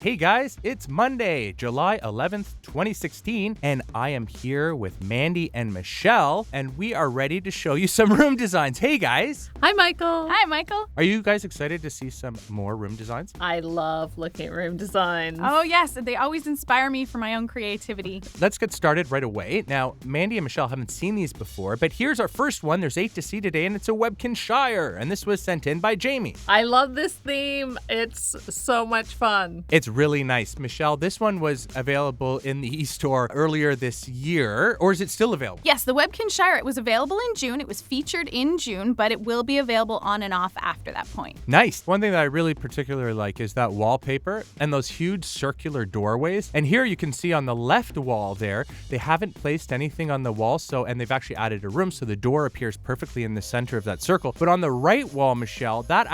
Hey guys, it's Monday, July 11th, 2016, and I am here with Mandy and Michelle, and we are ready to show you some room designs. Hey guys! Hi, Michael. Hi, Michael. Are you guys excited to see some more room designs? I love looking at room designs. Oh, yes. They always inspire me for my own creativity. Let's get started right away. Now, Mandy and Michelle haven't seen these before, but here's our first one. There's 8 to see today, and it's a Webkinz SHIRE, and this was sent in by Jami. I love this theme. It's so much fun. It's really nice. Michelle, this one was available in the e-store earlier this year, or is it still available? Yes, the Webkinz SHIRE, it was available in June. It was featured in June, but it will be available on and off after that point. Nice. One thing that I really particularly like is that wallpaper and those huge circular doorways. And here you can see on the left wall there, they haven't placed anything on the wall, and they've actually added a room, so the door appears perfectly in the center of that circle. But on the right wall, Michelle, that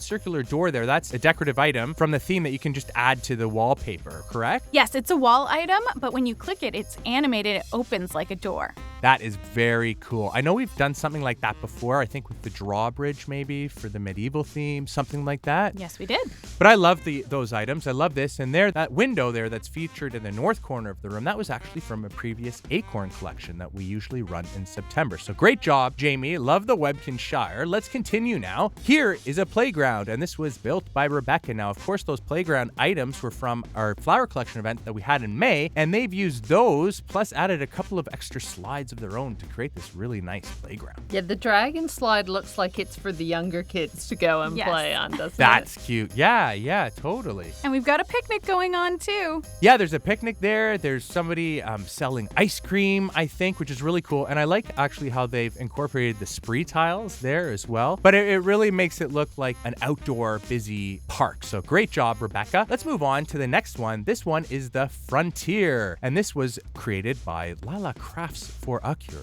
circular door there, that's a decorative item from the theme that you can just add to the wallpaper, correct? Yes, it's a wall item, but when you click it, it's animated. It opens like a door. That is very cool. I know we've done something like that before, I think with the drawbridge maybe for the medieval theme, something like that. Yes, we did. But I love those items. I love this. And there, that window there that's featured in the north corner of the room, that was actually from a previous Acorn collection that we usually run in September. So great job, Jami. Love the Webkinz SHIRE. Let's continue now. Here is a playground, and this was built by Rebecca. Now, of course, those playground items were from our flower collection event that we had in May, and they've used those, plus added a couple of extra slides of their own to create this really nice playground. Yeah, the dragon slide looks like it's for the younger kids to go and play on, doesn't it? That's cute. Yeah, totally. And we've got a picnic going on, too. Yeah, there's a picnic there. There's somebody selling ice cream, I think, which is really cool. And I like actually how they've incorporated the spree tiles there as well. But it really makes it look like an outdoor busy park. So great job, Rebecca. Let's move on to the next one. This one is the Frontier. And this was created by lalascraftsforacure.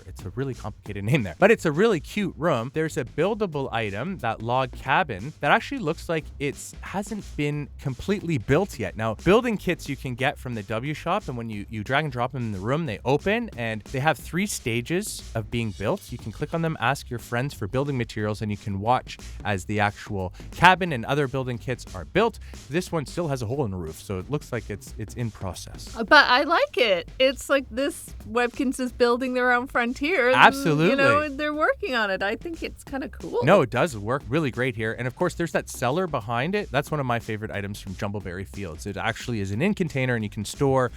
It's a really complicated name there. But it's a really cute room. There's a buildable item, that log cabin, that actually looks like it hasn't been completely built yet. Now, building kits you can get from the W shop, and when you drag and drop them in the room, they open, and they have 3 stages of being built. You can click on them, ask your friends for building materials, and you can watch as the actual cabin and other building kits are built. This one still has a hole in the roof, so it looks like it's in process. But I like it. It's like this Webkinz is building their own frontier. Absolutely. They're working on it. I think it's kind of cool. No, it does work really great here. And of course, there's that cellar behind it. That's one of my favorite items from Jumbleberry Fields. It actually is an in container, and you can store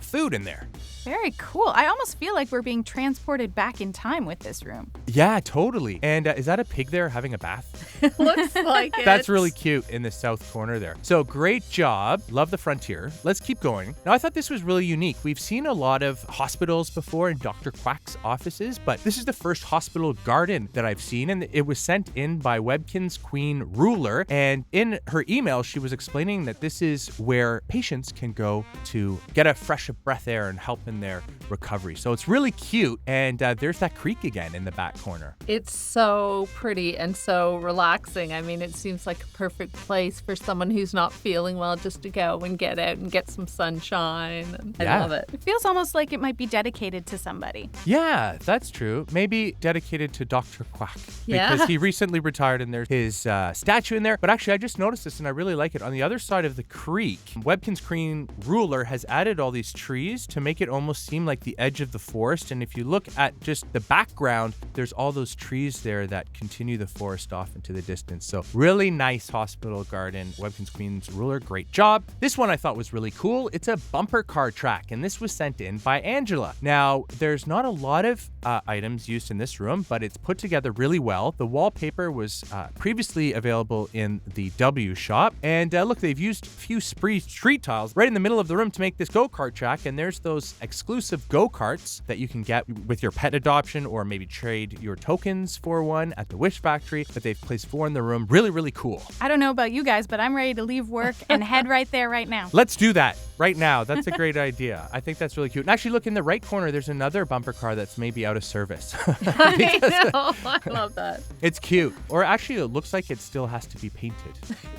food in there. Very cool. I almost feel like we're being transported back in time with this room. Yeah, totally. And is that a pig there having a bath? Looks like it. That's really cute in the south corner there. So great job. Love the Frontier. Let's keep going. Now, I thought this was really unique. We've seen a lot of hospitals before in Dr. Quack's offices, but this is the first hospital garden that I've seen, and it was sent in by WebkinsQueenRuler. And in her email, she was explaining that this is where patients can go to get a fresh breath air and help in their recovery. So it's really cute. And there's that creek again in the back corner. It's so pretty and so relaxing. I mean, it seems like a perfect place for someone who's not feeling well just to go and get out and get some sunshine. I love it. It feels almost like it might be dedicated to somebody. Yeah, that's true. Maybe dedicated to Dr. Quack. Yeah. Because he recently retired and there's his statue in there. But actually, I just noticed this and I really like it. On the other side of the creek, WebkinsQueenRuler has added all these trees to make it almost seem like the edge of the forest. And if you look at just the background, there's all those trees there that continue the forest off into the distance. So really nice hospital garden. WebkinsQueenRuler, great job. This one I thought was really cool. It's a bumper car track, and this was sent in by Angela. Now, there's not a lot of items used in this room, but it's put together really well. The wallpaper was previously available in the W shop. And look, they've used a few street tiles right in the middle of the room to make this go-kart track. And there's those exclusive go-karts that you can get with your pet adoption, or maybe trade your tokens for one at the Wish Factory. But they've placed 4 in the room. Really, really cool. I don't know about you guys, but I'm ready to leave work and head right there right now. Let's do that. right now. That's a great idea. I think that's really cute. And actually, look in the right corner, there's another bumper car that's maybe out of service. I know. I love that. It's cute. Or actually, it looks like it still has to be painted,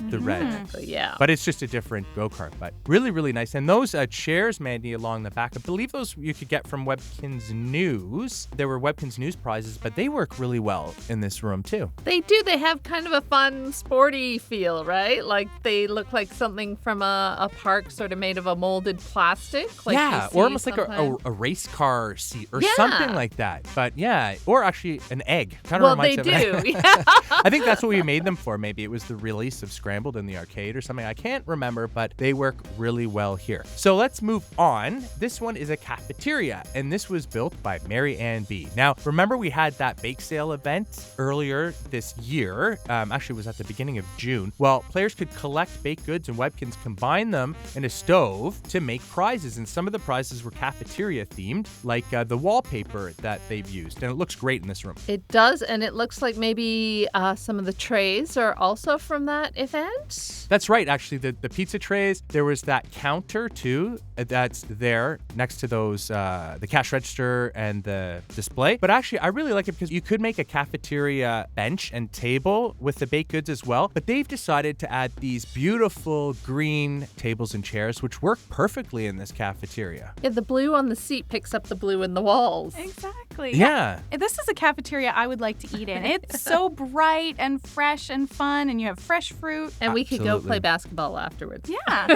the red. But yeah. But it's just a different go-kart. But really, really nice. And those chairs, Mandy, along the back, I believe those you could get from Webkinz News. There were Webkinz News prizes, but they work really well in this room, too. They do. They have kind of a fun, sporty feel, right? Like they look like something from a park sort of made of a molded plastic. Like yeah, or almost like a race car seat or something like that. But yeah, or actually an egg. Kind of reminds me of an egg. Yeah. I think that's what we made them for. Maybe it was the release of Scrambled in the arcade or something. I can't remember, but they work really well here. So let's move on. This one is a cafeteria, and this was built by MaryAnnB. Now, remember we had that bake sale event earlier this year. Actually, it was at the beginning of June. Well, players could collect baked goods and Webkinz, combine them in a stove to make prizes, and some of the prizes were cafeteria themed, like the wallpaper that they've used, and it looks great in this room. It does, and it looks like maybe some of the trays are also from that event. That's right, actually, the pizza trays, there was that counter too that's there next to those, the cash register and the display. But actually, I really like it because you could make a cafeteria bench and table with the baked goods as well, but they've decided to add these beautiful green tables and chairs, which work perfectly in this cafeteria. Yeah, the blue on the seat picks up the blue in the walls. Exactly. Yeah. This is a cafeteria I would like to eat in. It's so bright and fresh and fun, and you have fresh fruit. And we could go play basketball afterwards. Yeah.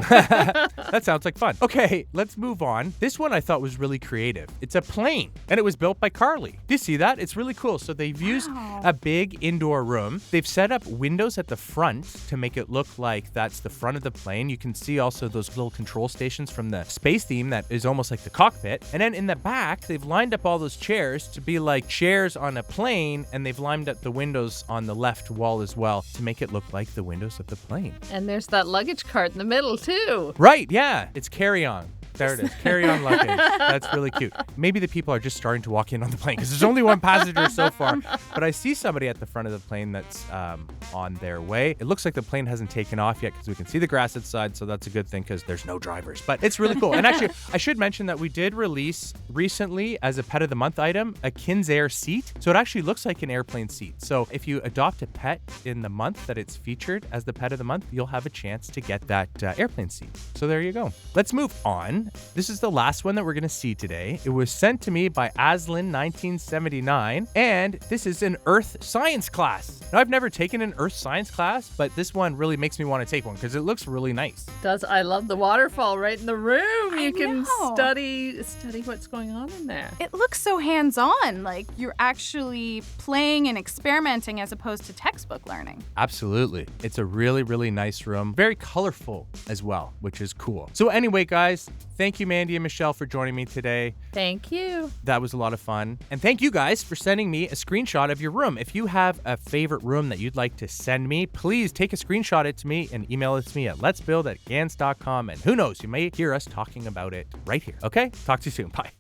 That sounds like fun. Okay, let's move on. This one I thought was really creative. It's a plane, and it was built by Karlie. Do you see that? It's really cool. So they've used a big indoor room. They've set up windows at the front to make it look like that's the front of the plane. You can see also those little control stations from the space theme that is almost like the cockpit. And then in the back, they've lined up all those chairs to be like chairs on a plane, and they've lined up the windows on the left wall as well to make it look like the windows of the plane. And there's that luggage cart in the middle, too. Right, yeah. It's carry-on. There it is. Carry-on luggage. That's really cute. Maybe the people are just starting to walk in on the plane because there's only one passenger so far. But I see somebody at the front of the plane that's on their way. It looks like the plane hasn't taken off yet because we can see the grass outside, so that's a good thing because there's no drivers. But it's really cool. And actually, I should mention that we did release recently as a Pet of the Month item a KinsAir seat. So it actually looks like an airplane seat. So if you adopt a pet in the month that it's featured as the Pet of the Month, you'll have a chance to get that airplane seat. So there you go. Let's move on. This is the last one that we're going to see today. It was sent to me by Aslan 1979, and this is an Earth Science class. Now, I've never taken an Earth Science class, but this one really makes me want to take one because it looks really nice. Does I love the waterfall right in the room. You can know. study what's going on in there. It looks so hands-on, like you're actually playing and experimenting as opposed to textbook learning. Absolutely. It's a really, really nice room. Very colorful as well, which is cool. So anyway, guys, thank you, Mandy and Michelle, for joining me today. Thank you. That was a lot of fun. And thank you guys for sending me a screenshot of your room. If you have a favorite room that you'd like to send me, please take a screenshot it to me and email it to me at letsbuild@gans.com. And who knows, you may hear us talking about it right here. Okay? Talk to you soon. Bye.